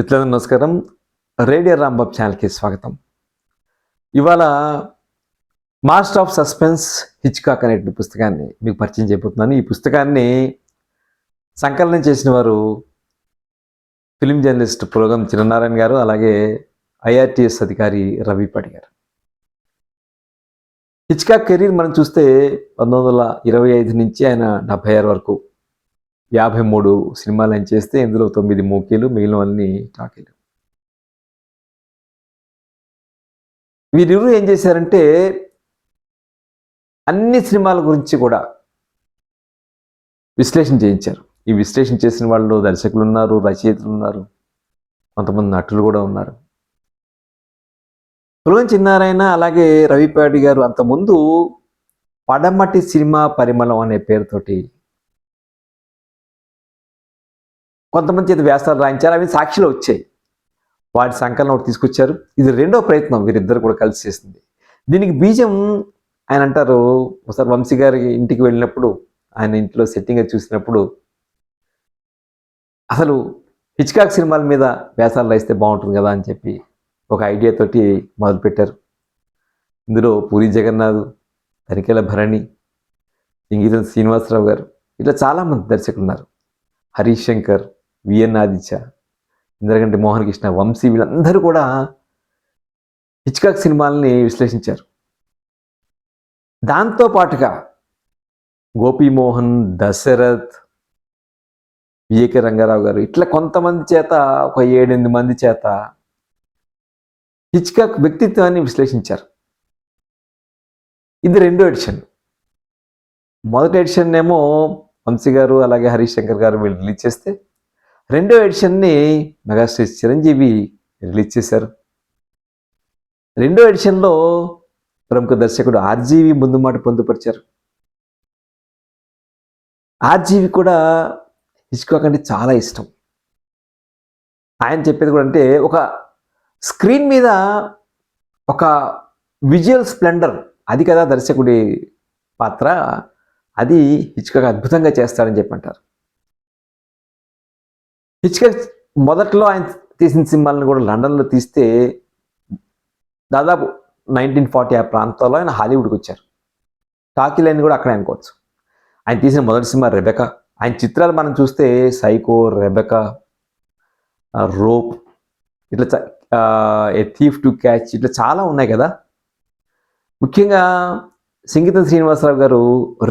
మిత్రులకు నమస్కారం. రేడియో రాంబాబు ఛానల్కి స్వాగతం. ఇవాళ మాస్టర్ ఆఫ్ సస్పెన్స్ హిచ్కాక్ అనే పుస్తకాన్ని మీకు పరిచయం చేయబోతున్నాను. ఈ పుస్తకాన్ని సంకలనం చేసిన వారు ఫిలిం జర్నలిస్ట్ పులగం చిన్ననారాయణ గారు, అలాగే ఐఆర్టీఎస్ అధికారి రవిపాటి గారు. హిచ్కాక్ కెరీర్ మనం చూస్తే 1925 నుంచి ఆయన 76 వరకు 53 సినిమాలు ఆయన చేస్తే ఇందులో 9 మూకీలు, మిగిలినవన్నీ టాకీలు. వీరిరువురు ఏం చేశారంటే అన్ని సినిమాల గురించి కూడా విశ్లేషణ చేయించారు. ఈ విశ్లేషణ చేసిన వాళ్ళు దర్శకులు ఉన్నారు, రచయితలు ఉన్నారు, కొంతమంది నటులు కూడా ఉన్నారు. పులగం చిన్నారాయణ అలాగే రవిపాటి గారు అంతకుముందు పడమటి సినిమా పరిమళం అనే పేరుతోటి కొంతమంది చేత వ్యాసాలు రాయించారు. అవి సాక్షిలో వచ్చాయి. వాటి సంకలనం ఒకటి తీసుకొచ్చారు. ఇది రెండో ప్రయత్నం వీరిద్దరు కూడా కలిసి చేసింది. దీనికి బీజం ఆయన అంటారు, ఒకసారి వంశీ గారి ఇంటికి వెళ్ళినప్పుడు ఆయన ఇంట్లో సెట్టింగ్ చూసినప్పుడు అసలు హిచ్కాక్ సినిమాల మీద వ్యాసాలు రాయిస్తే బాగుంటుంది కదా అని చెప్పి ఒక ఐడియాతోటి మొదలుపెట్టారు. ఇందులో పూరి జగన్నాథ్, తనికెల భరణి, ఇంగితం శ్రీనివాసరావు గారు, ఇట్లా చాలామంది దర్శకులు ఉన్నారు. హరీష్ శంకర్, విఎన్ ఆదిత్య, ఇంద్రగంటి మోహన్ కృష్ణ, వంశీ, వీళ్ళందరూ కూడా హిచ్కాక్ సినిమాలని విశ్లేషించారు. దాంతో పాటుగా గోపీమోహన్, దశరథ్, విఏకే రంగారావు గారు, ఇట్లా కొంతమంది చేత ఒక 7-8 మంది చేత హిచ్కాక్ వ్యక్తిత్వాన్ని విశ్లేషించారు. ఇది రెండో ఎడిషన్. మొదటి ఎడిషన్ ఏమో వంశీ గారు అలాగే హరీష్ శంకర్ గారు వీళ్ళు రిలీజ్ చేస్తే, రెండో ఎడిషన్ని మెగాస్టార్ చిరంజీవి రిలీజ్ చేశారు. రెండో ఎడిషన్లో ప్రముఖ దర్శకుడు ఆర్జీవి ముందు మాట పొందుపరిచారు. ఆర్జీవి కూడా హిచ్కాక్ అంటే చాలా ఇష్టం. ఆయన చెప్పేది కూడా అంటే ఒక స్క్రీన్ మీద ఒక విజువల్ స్ప్లెండర్, అది కదా దర్శకుడి పాత్ర, అది హిచ్కాక్ అద్భుతంగా చేస్తాడని చెప్పంటారు. హిచ్కాక్ మొదట్లో ఆయన తీసిన సినిమాలను కూడా లండన్లో తీస్తే దాదాపు 1940 ఆ ప్రాంతాల్లో ఆయన హాలీవుడ్కి వచ్చారు. టాకీ లైన్ కూడా అక్కడే అనుకోవచ్చు. ఆయన తీసిన మొదటి సినిమా రెబెకా. ఆయన చిత్రాలు మనం చూస్తే సైకో, రెబెకా, రోప్, ఇట్లా ఏ థీఫ్ టు క్యాచ్, ఇట్లా చాలా ఉన్నాయి కదా. ముఖ్యంగా సంగీతం శ్రీనివాసరావు గారు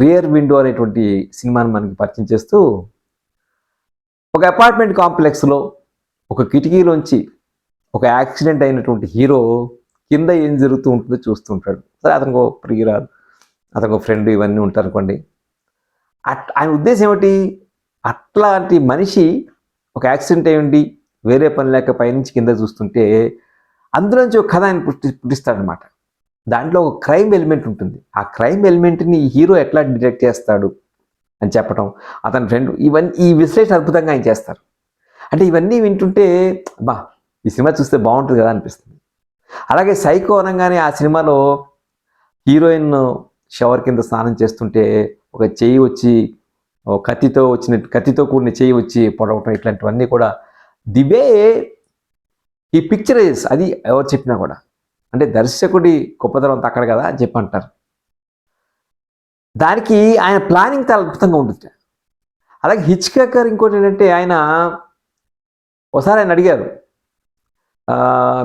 రియర్ విండో అనేటువంటి సినిమాని మనకి పరిచయం చేస్తూ ఒక అపార్ట్మెంట్ కాంప్లెక్స్లో ఒక కిటికీలోంచి ఒక యాక్సిడెంట్ అయినటువంటి హీరో కింద ఏం జరుగుతూ ఉంటుందో చూస్తూ ఉంటాడు. సరే, అతనికి ఒక ప్రియురాలు, అతనికి ఒక ఫ్రెండ్, ఇవన్నీ ఉంటారు అనుకోండి. ఆయన ఉద్దేశం ఏమిటి, అట్లాంటి మనిషి ఒక యాక్సిడెంట్ అయి ఉండి వేరే పని లేక పైనుంచి కింద చూస్తుంటే అందులోంచి ఒక కథ ఆయన పుట్టిస్తాడనమాట. దాంట్లో ఒక క్రైమ్ ఎలిమెంట్ ఉంటుంది. ఆ క్రైమ్ ఎలిమెంట్ని హీరో ఎట్లా డిటెక్ట్ చేస్తాడు అని చెప్పడం, అతని ఫ్రెండ్, ఇవన్నీ ఈ విశ్లేషణ అద్భుతంగా ఆయన చేస్తారు. అంటే ఇవన్నీ వింటుంటే బా ఈ సినిమా చూస్తే బాగుంటుంది కదా అనిపిస్తుంది. అలాగే సైకో అనగానే ఆ సినిమాలో హీరోయిన్ షవర్ కింద స్నానం చేస్తుంటే ఒక చెయ్యి వచ్చి కత్తితో కూడిన చెయ్యి వచ్చి పొడవటం, ఇట్లాంటివన్నీ కూడా ది వే ఈ పిక్చరైజ్, అది ఎవరు చెప్పినా కూడా అంటే దర్శకుడి గొప్పతనం అంతా అక్కడ కదా అని చెప్పి అంటారు. దానికి ఆయన ప్లానింగ్ చాలా అద్భుతంగా ఉంటుంది. అలాగే హిచ్కాక్ గారు ఇంకోటి ఏంటంటే, ఆయన ఒకసారి ఆయన అడిగారు,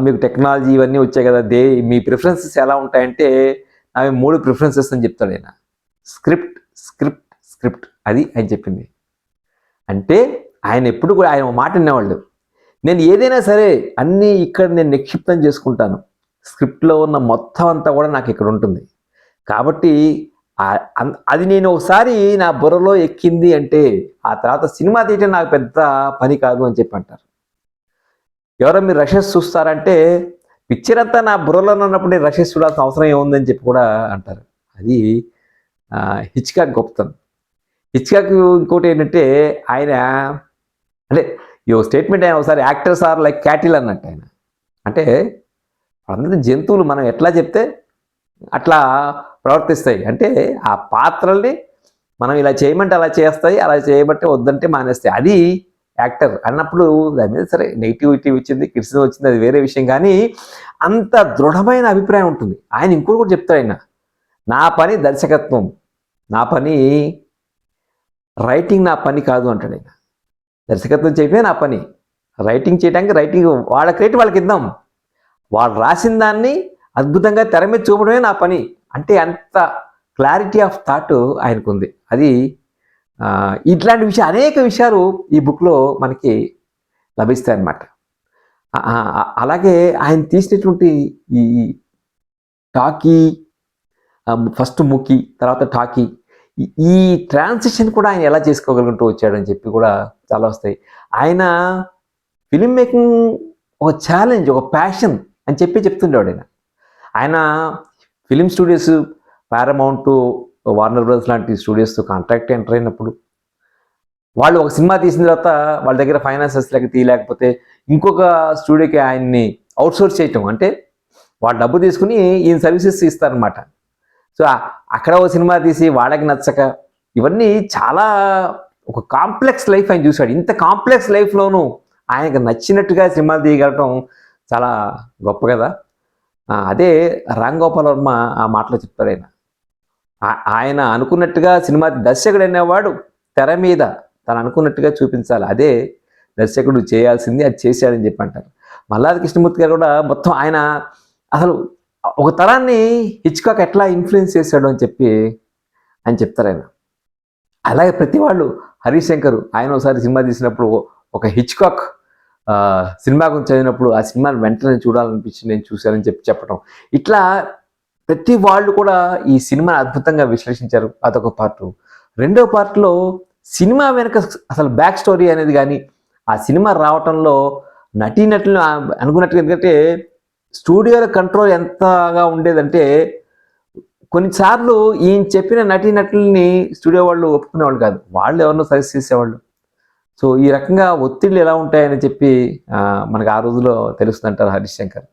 మీకు టెక్నాలజీ ఇవన్నీ వచ్చాయి కదా, మీ ప్రిఫరెన్సెస్ ఎలా ఉంటాయంటే అవి 3 ప్రిఫరెన్సెస్ అని చెప్తాడు ఆయన. స్క్రిప్ట్, స్క్రిప్ట్, స్క్రిప్ట్, అది ఆయన చెప్పింది. అంటే ఆయన ఎప్పుడు కూడా ఆయన మాట వినేవాళ్ళు, నేను ఏదైనా సరే అన్నీ ఇక్కడ నేను నిక్షిప్తం చేసుకుంటాను, స్క్రిప్ట్లో ఉన్న మొత్తం అంతా కూడా నాకు ఇక్కడ ఉంటుంది, కాబట్టి అది నేను ఒకసారి నా బుర్రలో ఎక్కింది అంటే ఆ తర్వాత సినిమా తీయటం నాకు పెద్ద పని కాదు అని చెప్పి అంటారు. ఎవరో మీరు రషెస్ చూస్తారంటే పిక్చర్ అంతా నా బుర్రలో ఉన్నప్పుడు నేను రషెస్ చూడాల్సిన అవసరం ఏముందని చెప్పి కూడా అంటారు. అది హిచ్కాక్ గొప్పతనం. హిచ్కాక్ ఇంకోటి ఏంటంటే, ఆయన అంటే ఈ స్టేట్మెంట్ ఆయన ఒకసారి యాక్టర్స్ ఆర్ లైక్ క్యాటిల్ అన్నట్టు. ఆయన అంటే అందరి జంతువులు మనం ఎట్లా చెప్తే అట్లా ప్రవర్తిస్తాయి. అంటే ఆ పాత్రల్ని మనం ఇలా చేయమంటే అలా చేస్తాయి, అలా చేయబట్టే వద్దంటే మానేస్తాయి. అది యాక్టర్ అన్నప్పుడు దాని మీద సరే నెగిటివిటీ వచ్చింది, క్రిటిసిజం వచ్చింది, అది వేరే విషయం. కానీ అంత దృఢమైన అభిప్రాయం ఉంటుంది. ఆయన ఇంకోటి కూడా చెప్తాడు, ఆయన నా పని దర్శకత్వం, నా పని రైటింగ్, నా పని కాదు అంటాడు ఆయన. దర్శకత్వం చేయడమే నా పని, రైటింగ్ చేయడానికి రైటింగ్ వాళ్ళ క్రెడిట్ వాళ్ళకి ఇద్దాం, వాళ్ళు రాసిన దాన్ని అద్భుతంగా తెర మీద చూపడమే నా పని అంటే అంత క్లారిటీ ఆఫ్ థాట్ ఆయనకు ఉంది. అది ఇట్లాంటి విషయం అనేక విషయాలు ఈ బుక్లో మనకి లభిస్తాయి అన్నమాట. అలాగే ఆయన తీసినటువంటి ఈ టాకీ, ఫస్ట్ ముకి, తర్వాత టాకీ, ఈ ట్రాన్సిషన్ కూడా ఆయన ఎలా చేసుకోగలుగుతూ వచ్చాడని చెప్పి కూడా చాలా వస్తాయి. ఆయన ఫిలిం మేకింగ్ ఒక ఛాలెంజ్, ఒక ప్యాషన్ అని చెప్పి చెప్తుండేవాడు ఆయన. ఆయన film studios, Paramount, Warner brothers లాంటి స్టూడియోస్తో కాంట్రాక్ట్ ఎంటర్ అయినప్పుడు వాళ్ళు ఒక సినిమా తీసిన తర్వాత వాళ్ళ దగ్గర ఫైనాన్సెస్ తీయలేకపోతే ఇంకొక స్టూడియోకి ఆయన్ని అవుట్సోర్స్ చేయటం, అంటే వాళ్ళు డబ్బు తీసుకుని ఈయన సర్వీసెస్ ఇస్తారనమాట. సో అక్కడ ఒక సినిమా తీసి వాళ్ళకి నచ్చక, ఇవన్నీ చాలా ఒక కాంప్లెక్స్ లైఫ్ ఆయన చూశాడు. ఇంత కాంప్లెక్స్ లైఫ్లోనూ ఆయనకు నచ్చినట్టుగా సినిమాలు తీయగలటం చాలా గొప్ప కదా. అదే రామ్ గోపాల్ వర్మ ఆ మాటలో చెప్తారు. ఆయన అనుకున్నట్టుగా సినిమా దర్శకుడు అనేవాడు తెర మీద తను అనుకున్నట్టుగా చూపించాలి, అదే దర్శకుడు చేయాల్సింది, అది చేశాడని చెప్పి అంటారు. మల్లాది కృష్ణమూర్తి గారు కూడా మొత్తం ఆయన అసలు ఒక తరాన్ని హిచ్కాక్ ఎట్లా ఇన్ఫ్లుయెన్స్ చేశాడు అని చెప్పి ఆయన చెప్తారు ఆయన. అలాగే ప్రతి వాళ్ళు, హరీష్ శంకర్ ఆయన ఒకసారి సినిమా తీసినప్పుడు ఒక హిచ్కాక్ సినిమా గురించి చదివినప్పుడు ఆ సినిమాని వెంటనే చూడాలనిపించి నేను చూశానని చెప్పి చెప్పడం, ఇట్లా ప్రతి వాళ్ళు కూడా ఈ సినిమాని అద్భుతంగా విశ్లేషించారు. అదొక పార్ట్. రెండో పార్ట్లో సినిమా వెనక అసలు బ్యాక్ స్టోరీ అనేది కానీ, ఆ సినిమా రావటంలో నటీనటులు అనుకున్నట్టుగా, ఎందుకంటే స్టూడియోల కంట్రోల్ ఎంతగా ఉండేదంటే కొన్నిసార్లు ఈయన చెప్పిన నటీనటుల్ని స్టూడియో వాళ్ళు ఒప్పుకునేవాళ్ళు కాదు, వాళ్ళు ఎవరినో సజెస్ట్ చేసేవాళ్ళు. సో ఈ రకంగా ఒత్తిళ్ళు ఎలా ఉంటాయని చెప్పి మనకు ఆ రోజులో తెలుస్తుందంటారు హరీష్ శంకర్.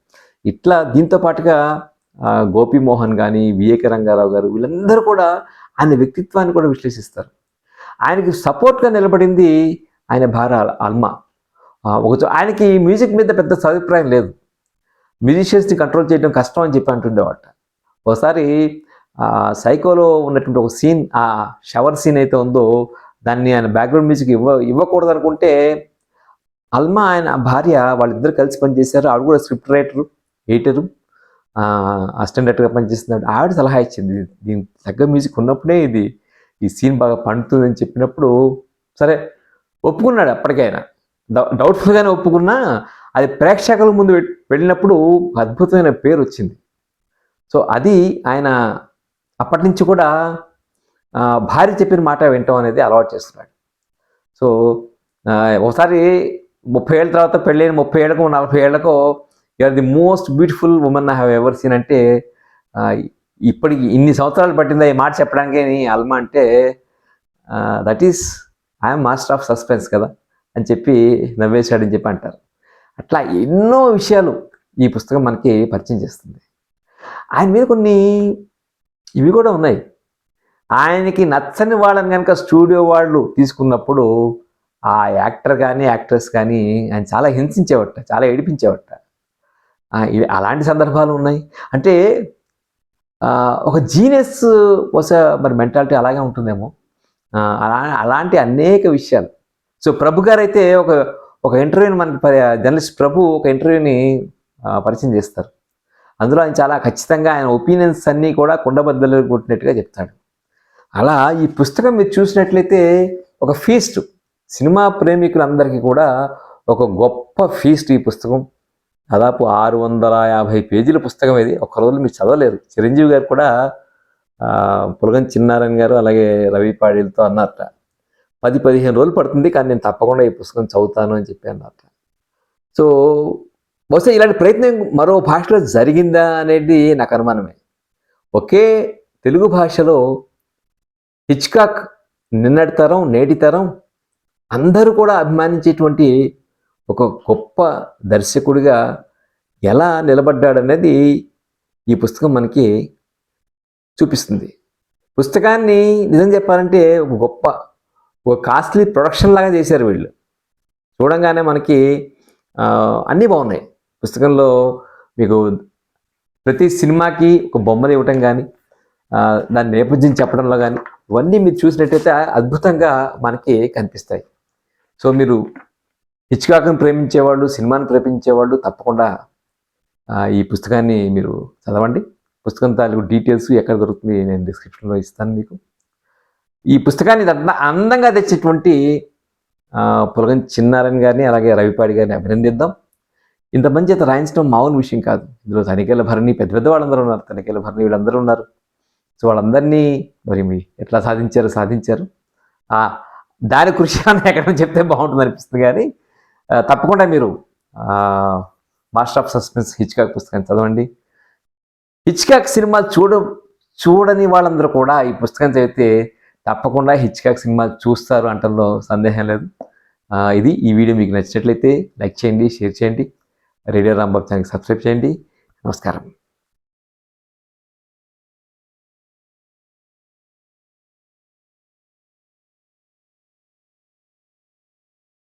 ఇట్లా దీంతో పాటుగా గోపీమోహన్ కానీ, విఏకే రంగారావు గారు, వీళ్ళందరూ కూడా ఆయన వ్యక్తిత్వాన్ని కూడా విశ్లేషిస్తారు. ఆయనకి సపోర్ట్గా నిలబడింది ఆయన భార్య అల్మా. ఆయనకి మ్యూజిక్ మీద పెద్ద అభిప్రాయం లేదు, మ్యూజిషియన్స్ని కంట్రోల్ చేయడం కష్టం అని చెప్పి అంటుండేవాట. ఒకసారి సైకోలో ఉన్నటువంటి ఒక సీన్, ఆ షవర్ సీన్ అయితే ఉందో దాన్ని ఆయన బ్యాక్గ్రౌండ్ మ్యూజిక్ ఇవ్వకూడదు అనుకుంటే, అల్మా ఆయన భార్య వాళ్ళిద్దరు కలిసి పనిచేశారు. ఆవిడ కూడా స్క్రిప్ట్ రైటరు, ఎడిటరు, అసిస్టెంట్ డైరెక్టర్గా పనిచేస్తున్నాడు. ఆవిడ సలహా ఇచ్చింది, దీనికి తగ్గ మ్యూజిక్ ఉన్నప్పుడే ఈ సీన్ బాగా పండుతుందని చెప్పినప్పుడు సరే ఒప్పుకున్నాడు. అప్పటికైనా డౌట్ఫుల్గానే ఒప్పుకున్నా, అది ప్రేక్షకుల ముందు వెళ్ళినప్పుడు అద్భుతమైన పేరు వచ్చింది. సో అది ఆయన అప్పటి నుంచి కూడా భార్య చెప్పిన మాట వినటం అనేది అలవాటు చేస్తున్నాడు. సో ఒకసారి 30 ఏళ్ళ తర్వాత పెళ్ళైన 30 ఏళ్ళకో 40 ఏళ్ళకో you are the most beautiful women I have ever seen అంటే, ఇప్పటికి ఇన్ని సంవత్సరాలు పట్టిందా ఈ మాట చెప్పడానికి అల్మా అంటే, that is I'm master of suspense కదా అని చెప్పి నవ్వేశాడని చెప్పి అంటారు. అట్లా ఎన్నో విషయాలు ఈ పుస్తకం మనకి పరిచయం చేస్తుంది. ఆయన మీద కొన్ని ఇవి కూడా ఉన్నాయి. ఆయనకి నచ్చని వాళ్ళని కనుక స్టూడియో వాళ్ళు తీసుకున్నప్పుడు ఆ యాక్టర్ కానీ యాక్ట్రెస్ కానీ ఆయన చాలా హింసించేవట, చాలా ఏడిపించేవట. అలాంటి సందర్భాలు ఉన్నాయి. అంటే ఒక జీనియస్ బహుశా మరి మెంటాలిటీ అలాగే ఉంటుందేమో. అలాంటి అనేక విషయాలు. సో ప్రభు గారు అయితే ఒక ఇంటర్వ్యూని మనకి జర్నలిస్ట్ ప్రభు ఒక ఇంటర్వ్యూని పరిచయం చేస్తారు. అందులో ఆయన చాలా ఖచ్చితంగా ఆయన ఒపీనియన్స్ అన్నీ కూడా కుండబద్దలు కొట్టినట్టుగా చెప్తాడు. అలా ఈ పుస్తకం మీరు చూసినట్లయితే ఒక ఫీస్ట్, సినిమా ప్రేమికులందరికీ కూడా ఒక గొప్ప ఫీస్ట్ ఈ పుస్తకం. దాదాపు 650 పేజీల పుస్తకం ఇది. ఒక్క రోజులు మీరు చదవలేరు. చిరంజీవి గారు కూడా పులగం చిన్నారాయణ గారు అలాగే రవి పాడీలతో అన్నారట, 10-15 రోజులు పడుతుంది కానీ నేను తప్పకుండా ఈ పుస్తకం చదువుతాను అని చెప్పి అన్నారట. సో బహుశా ఇలాంటి ప్రయత్నం మరో భాషలో జరిగిందా అనేది నాకు అనుమానమే. ఒకే తెలుగు భాషలో హిచ్కాక్ నిన్నటి తరం నేటి తరం అందరూ కూడా అభిమానించేటువంటి ఒక గొప్ప దర్శకుడిగా ఎలా నిలబడ్డాడనేది ఈ పుస్తకం మనకి చూపిస్తుంది. పుస్తకాన్ని నిజం చెప్పాలంటే ఒక కాస్ట్లీ ప్రొడక్షన్ లాగా చేశారు వీళ్ళు. చూడంగానే మనకి అన్నీ బాగున్నాయి. పుస్తకంలో మీకు ప్రతి సినిమాకి ఒక బొమ్మలు ఇవ్వటం కానీ, దాని నేపథ్యం చెప్పడంలో కానీ, ఇవన్నీ మీరు చూసినట్టయితే అద్భుతంగా మనకి కనిపిస్తాయి. సో మీరు హిచ్కాక్ని ప్రేమించేవాళ్ళు, సినిమాని ప్రేమించేవాళ్ళు తప్పకుండా ఈ పుస్తకాన్ని మీరు చదవండి. పుస్తకం తాలూకు డీటెయిల్స్ ఎక్కడ దొరుకుతుంది నేను డిస్క్రిప్షన్లో ఇస్తాను మీకు. ఈ పుస్తకాన్ని అందంగా తెచ్చేటువంటి పులగంచి చిన్నారాయణ గారిని, అలాగే రవిపాడి గారిని అభినందిద్దాం. ఇంత మంచి అయితే రాయించడం మామూలు విషయం కాదు. ఇందులో తనిఖీల భరణి, పెద్ద పెద్ద వాళ్ళందరూ ఉన్నారు. తనిఖీల భరణి వీళ్ళందరూ ఉన్నారు. సో వాళ్ళందరినీ మరి ఎట్లా సాధించారు. దాని కృషి అని ఎక్కడ చెప్తే బాగుంటుంది అనిపిస్తుంది. కానీ తప్పకుండా మీరు మాస్టర్ ఆఫ్ సస్పెన్స్ హిచ్కాక్ పుస్తకాన్ని చదవండి. హిచ్కాక్ సినిమా చూడని వాళ్ళందరూ కూడా ఈ పుస్తకం చదివితే తప్పకుండా హిచ్కాక్ సినిమా చూస్తారు అంటల్లో సందేహం లేదు. ఈ వీడియో మీకు నచ్చినట్లయితే లైక్ చేయండి, షేర్ చేయండి. రేడియో రాంబాబు ఛానల్కి సబ్స్క్రైబ్ చేయండి. నమస్కారం.